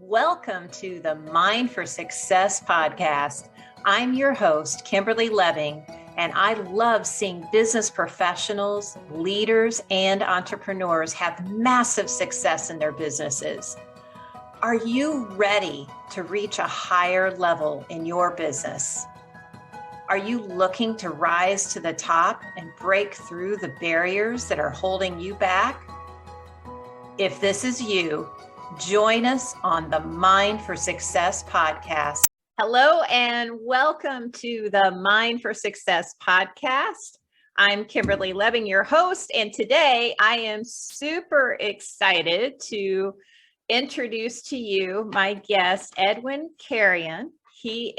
Welcome to the Mind for Success podcast. I'm your host, Kimberly Lebbing, and I love seeing business professionals, leaders, and entrepreneurs have massive success in their businesses. Are you ready to reach a higher level in your business? Are you looking to rise to the top and break through the barriers that are holding you back? If this is you, join us on the Mind for Success podcast. Hello and welcome to the Mind for Success podcast. I'm Kimberly Lebbing, your host, and today I am super excited to introduce to you my guest, Edwin Carrion. He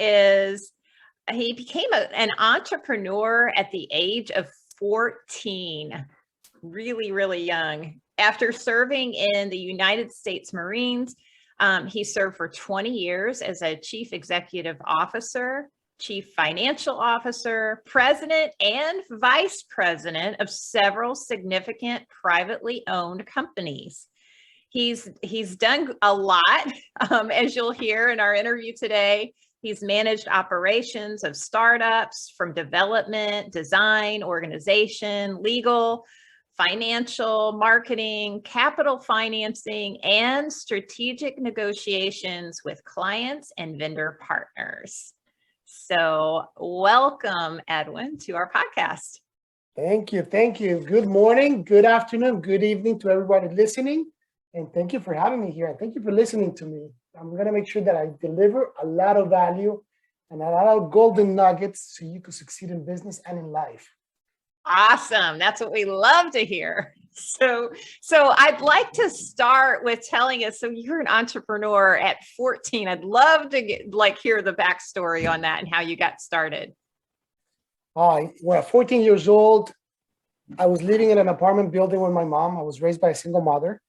became an entrepreneur at the age of 14, really, really young. After serving in the United States Marines, he served for 20 years as a chief executive officer, chief financial officer, president, and vice president of several significant privately owned companies. He's done a lot, as you'll hear in our interview today. He's managed operations of startups from development, design, organization, legal, financial, marketing, capital financing, and strategic negotiations with clients and vendor partners. So welcome, Edwin, to our podcast. Thank you. Thank you. Good morning, good afternoon, good evening to everybody listening. And thank you for having me here. Thank you for listening to me. I'm going to make sure that I deliver a lot of value and a lot of golden nuggets so you can succeed in business and in life. Awesome. That's what we love to hear. So I'd like to start with telling us, so you're an entrepreneur at 14. I'd love to hear the backstory on that and how you got started. Well, at 14 years old, I was living in an apartment building with my mom. I was raised by a single mother.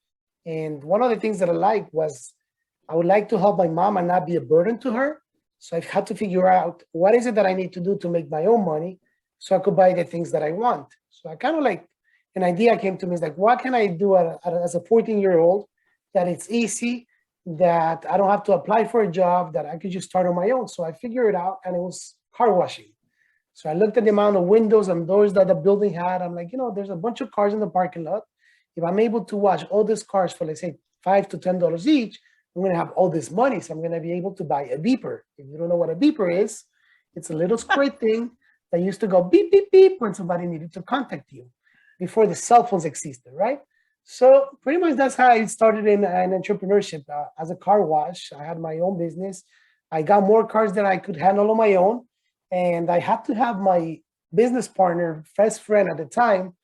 And one of the things that I liked was I would like to help my mom and not be a burden to her. So I've had to figure out what is it that I need to do to make my own money so I could buy the things that I want. So I kind of an idea came to me, is what can I do as a 14-year-old that it's easy, that I don't have to apply for a job, that I could just start on my own. So I figured it out, and it was car washing. So I looked at the amount of windows and doors that the building had. I'm like, there's a bunch of cars in the parking lot. If I'm able to wash all these cars for, let's say, $5 to $10 each, I'm going to have all this money. So I'm going to be able to buy a beeper. If you don't know what a beeper is, it's a little square thing that used to go beep, beep, beep when somebody needed to contact you before the cell phones existed, right? So pretty much that's how I started in entrepreneurship. As a car wash, I had my own business. I got more cars than I could handle on my own. And I had to have my business partner, best friend at the time,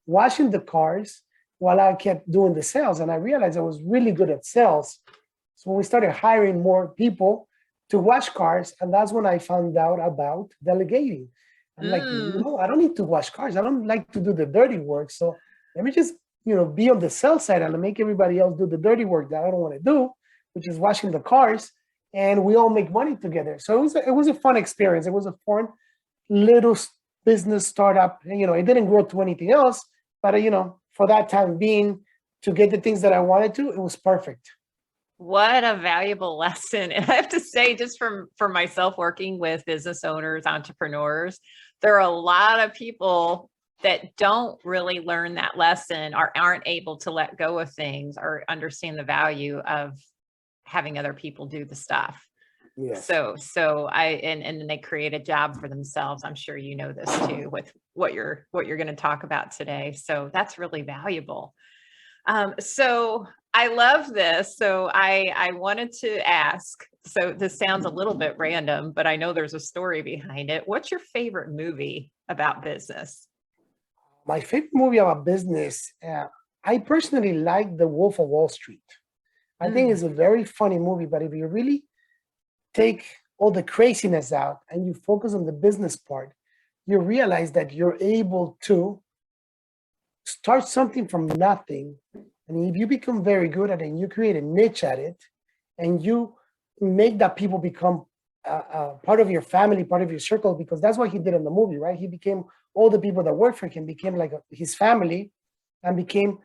washing the cars while I kept doing the sales. And I realized I was really good at sales. So we started hiring more people to wash cars. And that's when I found out about delegating. I'm like, I don't need to wash cars. I don't like to do the dirty work. So let me just, be on the sales side and make everybody else do the dirty work that I don't want to do, which is washing the cars. And we all make money together. So it was a fun experience. It was a fun little business startup. It didn't grow to anything else, but for that time being, to get the things that I wanted to, it was perfect. What a valuable lesson. And I have to say, just for myself working with business owners, entrepreneurs, there are a lot of people that don't really learn that lesson or aren't able to let go of things or understand the value of having other people do the stuff. Yes. So and then they create a job for themselves. I'm sure you know this too with what you're going to talk about today. So that's really valuable. So I love this. So I wanted to ask, so this sounds a little bit random, but I know there's a story behind it. What's your favorite movie about business? My favorite movie about business, I personally like The Wolf of Wall Street. I think it's a very funny movie, but if you really take all the craziness out and you focus on the business part, you realize that you're able to start something from nothing. And if you become very good at it and you create a niche at it and you make that people become part of your family, part of your circle, because that's what he did in the movie, right? He became, all the people that worked for him became like his family and became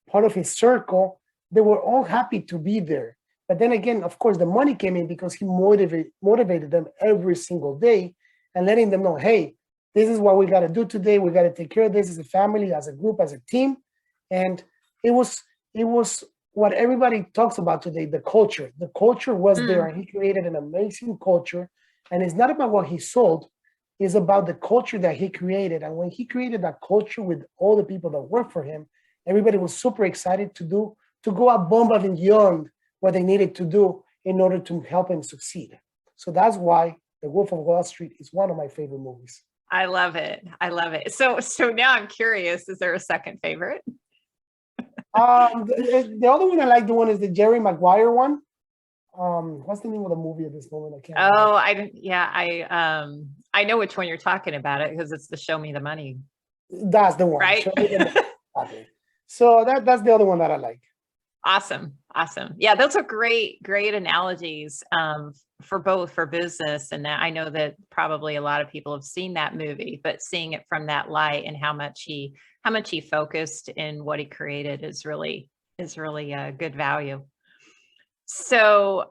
part of his circle. They were all happy to be there. But then again, of course, the money came in because he motivated them every single day and letting them know, hey, this is what we got to do today. We got to take care of this as a family, as a group, as a team. And it was what everybody talks about today, the culture. The culture was there, and he created an amazing culture. And it's not about what he sold, it's about the culture that he created. And when he created that culture with all the people that work for him, everybody was super excited to go above and beyond what they needed to do in order to help him succeed. So that's why The Wolf of Wall Street is one of my favorite movies. I love it. I love it. So now I'm curious, is there a second favorite? The other one I like, the one is the Jerry Maguire one. What's the name of the movie at this moment? I can't remember. Oh, I didn't. Yeah, I know which one you're talking about it because it's the Show Me the Money. That's the one, right? Okay. So that's the other one that I like. Awesome. Yeah, those are great analogies for business. And I know that probably a lot of people have seen that movie, but seeing it from that light and how much he focused in what he created is really a good value. So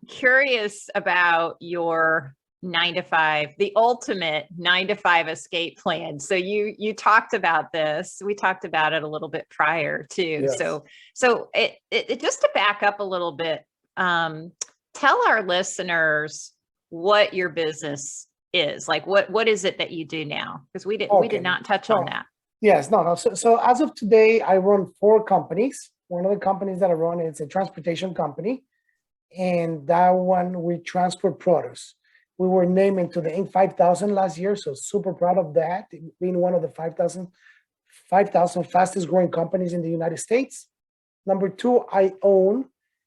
curious about your 9-to-5, the ultimate 9-to-5 escape plan. So you talked about this. We talked about it a little bit prior too. Yes. So it just to back up a little bit, tell our listeners what your business is. Like what is it that you do now? Because we did not touch on that. Yes, no. So as of today, I run 4 companies. One of the companies that I run is a transportation company, and that one we transport produce. We were named into the Inc. 5000 last year, so super proud of that, being one of the 5,000 fastest growing companies in the United States. Number 2, I own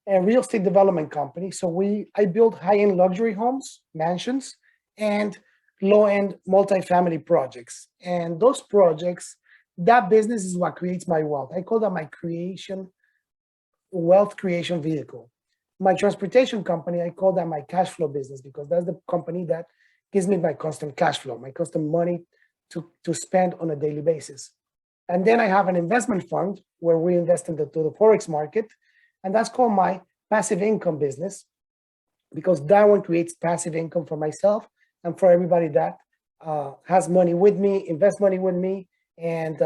a real estate development company. So I build high-end luxury homes, mansions, and low-end multifamily projects. And those projects, that business is what creates my wealth. I call that my wealth creation vehicle. My transportation company, I call that my cash flow business because that's the company that gives me my constant cash flow, my constant money to spend on a daily basis. And then I have an investment fund where we invest into the Forex market, and that's called my passive income business because that one creates passive income for myself and for everybody that has money with me, invest money with me, and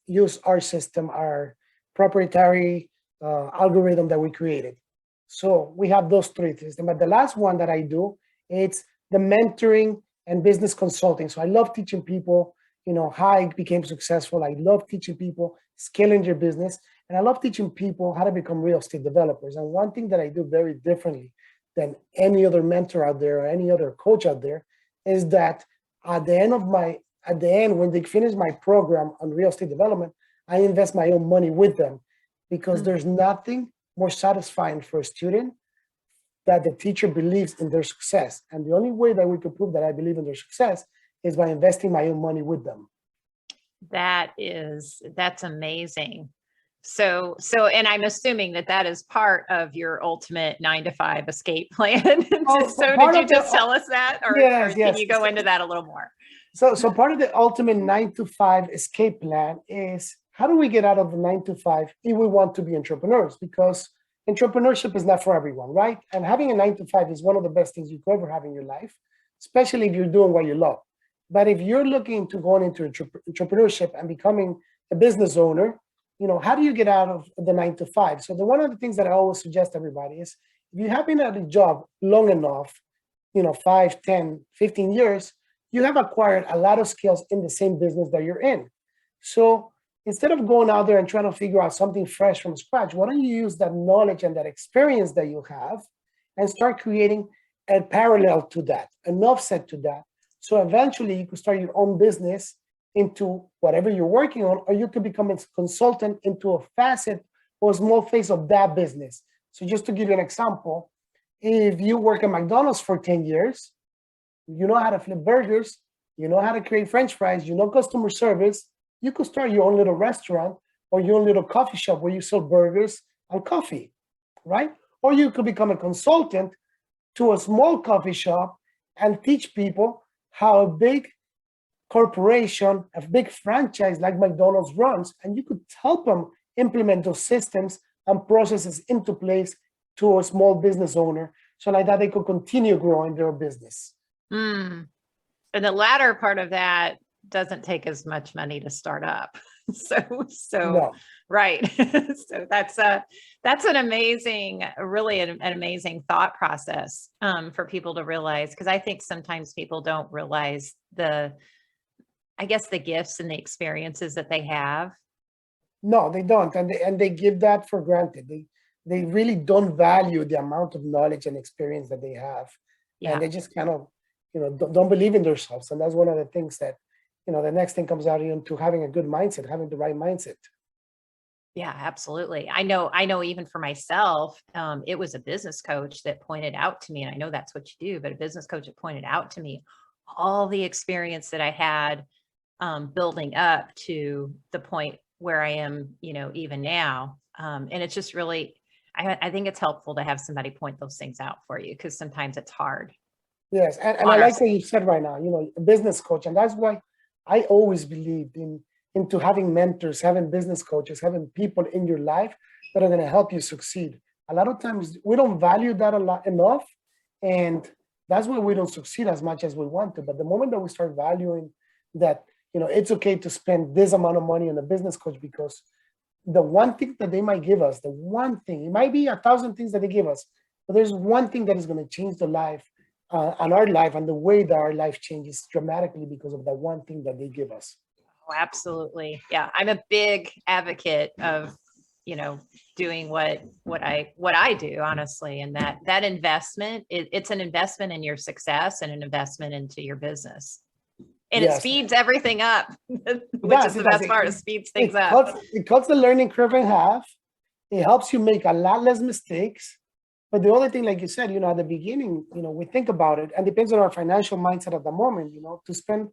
use our system, our proprietary algorithm that we created. So we have those 3 things. But the last one that I do, it's the mentoring and business consulting. So I love teaching people, how I became successful. I love teaching people scaling their business. And I love teaching people how to become real estate developers. And one thing that I do very differently than any other mentor out there or any other coach out there is that at the end, when they finish my program on real estate development, I invest my own money with them because there's nothing more satisfying for a student that the teacher believes in their success. And the only way that we could prove that I believe in their success is by investing my own money with them. That's amazing. So, and I'm assuming that is part of your ultimate 9-to-5 escape plan. So did you just tell us that, or can you go into that a little more? So part of the ultimate 9-to-5 escape plan is how do we get out of the 9-to-5 if we want to be entrepreneurs? Because entrepreneurship is not for everyone, right? And having a 9-to-5 is one of the best things you could ever have in your life, especially if you're doing what you love. But if you're looking to go into entrepreneurship and becoming a business owner, how do you get out of the 9-to-5? So one of the things that I always suggest everybody is if you have been at a job long enough, 5, 10, 15 years, you have acquired a lot of skills in the same business that you're in. So instead of going out there and trying to figure out something fresh from scratch, why don't you use that knowledge and that experience that you have and start creating a parallel to that, an offset to that. So eventually you could start your own business into whatever you're working on, or you could become a consultant into a facet or a small phase of that business. So just to give you an example, if you work at McDonald's for 10 years, you know how to flip burgers, you know how to create French fries, you know customer service, you could start your own little restaurant or your own little coffee shop where you sell burgers and coffee, right? Or you could become a consultant to a small coffee shop and teach people how a big corporation, a big franchise like McDonald's runs, and you could help them implement those systems and processes into place to a small business owner. So like that, they could continue growing their business. Mm. And the latter part of that doesn't take as much money to start up. So No. right. So that's an amazing, really an amazing thought process for people to realize, because I think sometimes people don't realize the gifts and the experiences that they have. No, they don't. And they give that for granted. They really don't value the amount of knowledge and experience that they have. Yeah. And they just kind of, don't believe in themselves. And that's one of the things that, the next thing comes out into having a good mindset, having the right mindset. Yeah, absolutely. I know even for myself, it was a business coach that pointed out to me, and I know that's what you do, but a business coach that pointed out to me all the experience that I had building up to the point where I am, even now. And it's just really, I think it's helpful to have somebody point those things out for you, because sometimes it's hard. Yes. And I like what you said right now, a business coach. And that's why I always believed into having mentors, having business coaches, having people in your life that are going to help you succeed. A lot of times we don't value that enough. And that's why we don't succeed as much as we want to. But the moment that we start valuing that, it's okay to spend this amount of money on a business coach, because the one thing that they might give us, it might be 1,000 things that they give us, but there's one thing that is going to change the life on our life, and the way that our life changes dramatically because of that one thing that they give us. Oh, absolutely. Yeah. I'm a big advocate of, doing what I do, honestly. And that investment, it's an investment in your success and an investment into your business. And It speeds everything up, which is the best part. It speeds things up. It cuts the learning curve in half. It helps you make a lot less mistakes. But the other thing, like you said, at the beginning, we think about it, and depends on our financial mindset at the moment, to spend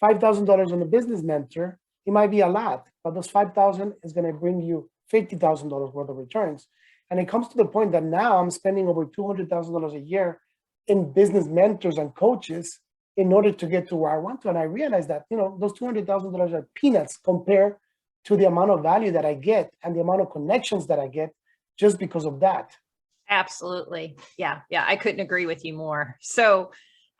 $5,000 on a business mentor, it might be a lot, but those $5,000 is going to bring you $50,000 worth of returns. And it comes to the point that now I'm spending over $200,000 a year in business mentors and coaches in order to get to where I want to. And I realized that, those $200,000 are peanuts compared to the amount of value that I get and the amount of connections that I get just because of that. Absolutely. Yeah. I couldn't agree with you more. So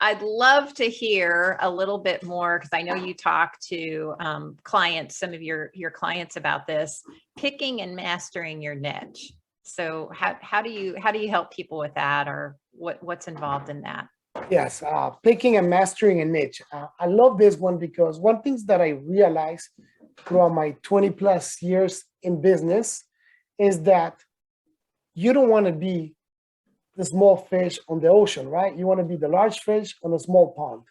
I'd love to hear a little bit more, because I know you talk to clients, some of your clients, about this, picking and mastering your niche. So how do you help people with that, or what's involved in that? Yes, picking and mastering a niche. I love this one, because one thing that I realized throughout my 20 plus years in business is that you don't want to be the small fish on the ocean, right? You want to be the large fish on a small pond.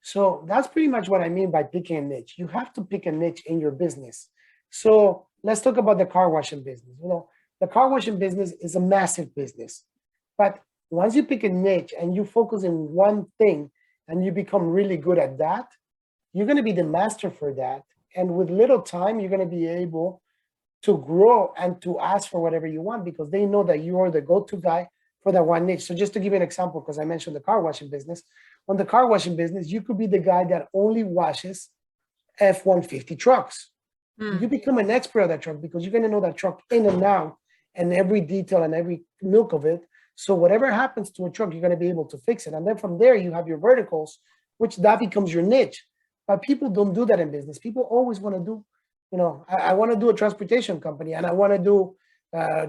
So that's pretty much what I mean by picking a niche. You have to pick a niche in your business. So let's talk about the car washing business. The car washing business is a massive business, but once you pick a niche and you focus in one thing and you become really good at that, you're going to be the master for that. And with little time, you're going to be able to grow and to ask for whatever you want, because they know that you are the go-to guy for that one niche. So just to give you an example, because I mentioned the car washing business, on the car washing business, you could be the guy that only washes F-150 trucks. You become an expert of that truck, because you're going to know that truck in and out and every detail and every milk of it. So whatever happens to a truck, you're going to be able to fix it. And then from there, you have your verticals, which that becomes your niche. But people don't do that in business. People always want to do, I want to do a transportation company, and I want to do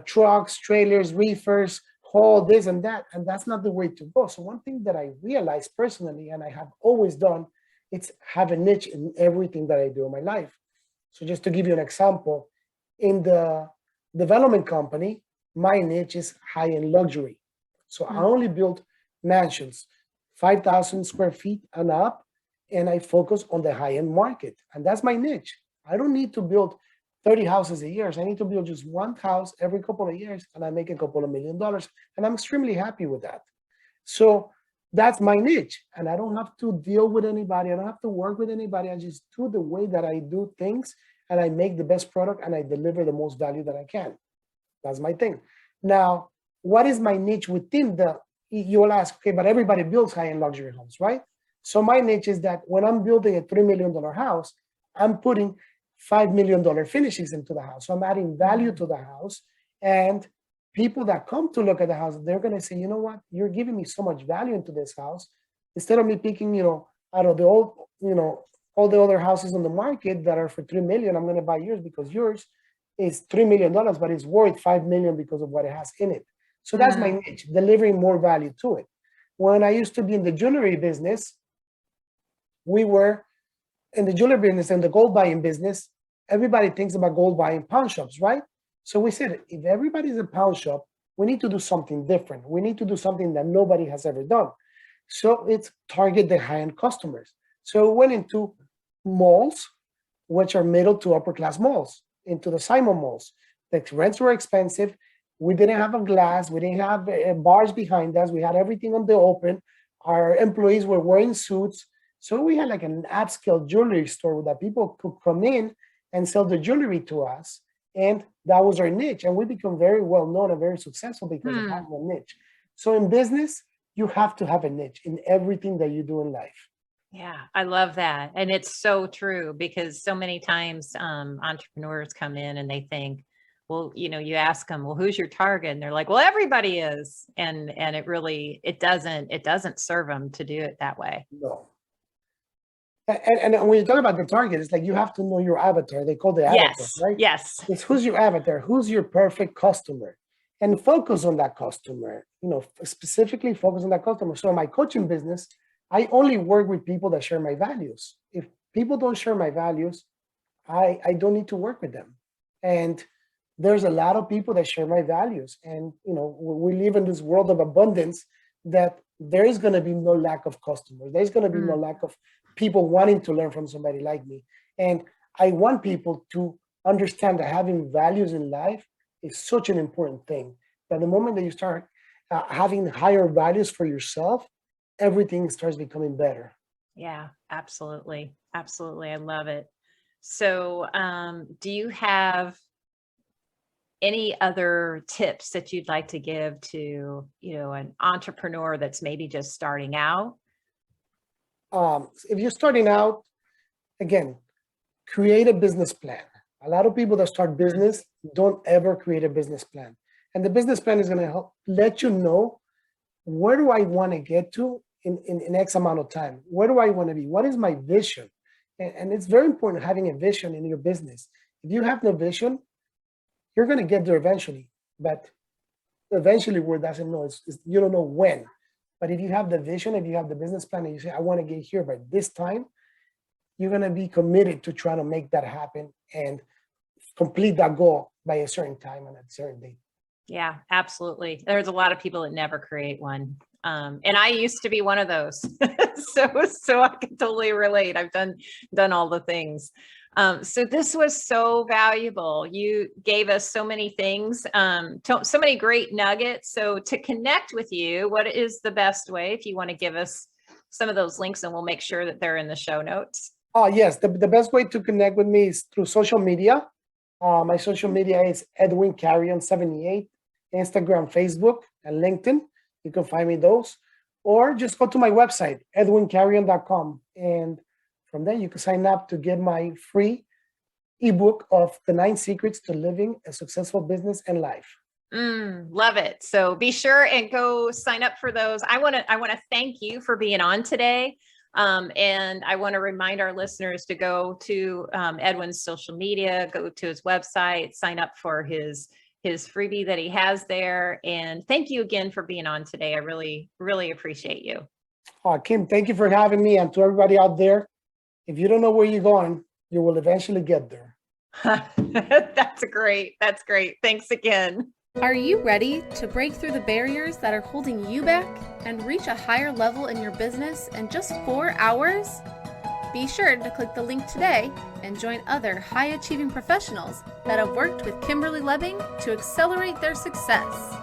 trucks, trailers, reefers, haul this and that. And that's not the way to go. So one thing that I realized personally, and I have always done, it's have a niche in everything that I do in my life. So just to give you an example, in the development company, my niche is high-end luxury. So I only build mansions, 5,000 square feet and up, and I focus on the high-end market. And that's my niche. I don't need to build 30 houses a year. So I need to build just one house every couple of years, and I make a couple of $1 million. And I'm extremely happy with that. So that's my niche. And I don't have to deal with anybody. I don't have to work with anybody. I just do the way that I do things, and I make the best product, and I deliver the most value that I can. That's my thing. Now, what is my niche within you will ask, okay, but everybody builds high-end luxury homes, right? So my niche is that when I'm building a $3 million house, I'm putting $5 million finishes into the house. So I'm adding value to the house, and people that come to look at the house, they're going to say, you know what, you're giving me so much value into this house. Instead of me picking, out of the old, all the other houses on the market that are for 3 million, I'm going to buy yours because yours is $3 million, but it's worth 5 million because of what it has in it. So that's my niche, delivering more value to it. When I used to be in the jewelry business, we were in the jewelry business and the gold buying business. Everybody thinks about gold buying pawn shops, right? So we said, if everybody's a pawn shop, we need to do something different. We need to do something that nobody has ever done. So it's target the high-end customers. So we went into malls, which are middle to upper class malls, into the Simon malls. The rents were expensive. We didn't have a glass. We didn't have bars behind us. We had everything on the open. Our employees were wearing suits. So we had like an upscale jewelry store that people could come in and sell the jewelry to us. And that was our niche. And we become very well known and very successful because of having a niche. So in business, you have to have a niche in everything that you do in life. Yeah, I love that. And it's so true because so many times entrepreneurs come in and they think, well, you ask them, well, who's your target? And they're like, well, everybody is. And it doesn't serve them to do it that way. No. And when you talk about the target, it's like you have to know your avatar. They call the avatar, right? Yes. It's who's your avatar, who's your perfect customer, and focus on that customer, specifically focus on that customer. So in my coaching business, I only work with people that share my values. If people don't share my values, I don't need to work with them. And there's a lot of people that share my values. And, we live in this world of abundance that there is going to be no lack of customers. There's going to be no lack of people wanting to learn from somebody like me. And I want people to understand that having values in life is such an important thing. That the moment that you start having higher values for yourself, everything starts becoming better. Yeah, absolutely. Absolutely. I love it. So do you have any other tips that you'd like to give to, an entrepreneur that's maybe just starting out? If you're starting out, again, create a business plan. A lot of people that start business don't ever create a business plan. And the business plan is going to help let you know, where do I want to get to in X amount of time? Where do I want to be? What is my vision? And it's very important having a vision in your business. If you have no vision, you're going to get there eventually. But eventually, word doesn't know. You don't know when. But if you have the vision, if you have the business plan, and you say, I want to get here by this time, you're going to be committed to trying to make that happen and complete that goal by a certain time and at a certain date. Yeah, absolutely. There's a lot of people that never create one. And I used to be one of those. so I can totally relate. I've done all the things. So this was so valuable. You gave us so many things, so many great nuggets. So to connect with you, what is the best way? If you want to give us some of those links, and we'll make sure that they're in the show notes. Yes, the best way to connect with me is through social media. My social media is Edwin Carrion 78, Instagram, Facebook, and LinkedIn. You can find me those, or just go to my website, edwincarrion.com, and from there you can sign up to get my free ebook of the 9 secrets to living a successful business and life. Love it. So be sure and go sign up for those. I want to thank you for being on today. And I want to remind our listeners to go to Edwin's social media, go to his website, sign up for his freebie that he has there. And thank you again for being on today. I really, really appreciate you. Kim, thank you for having me. And to everybody out there, if you don't know where you're going, you will eventually get there. That's great. Thanks again. Are you ready to break through the barriers that are holding you back and reach a higher level in your business in just 4 hours? Be sure to click the link today and join other high-achieving professionals that have worked with Kimberly Lebbing to accelerate their success.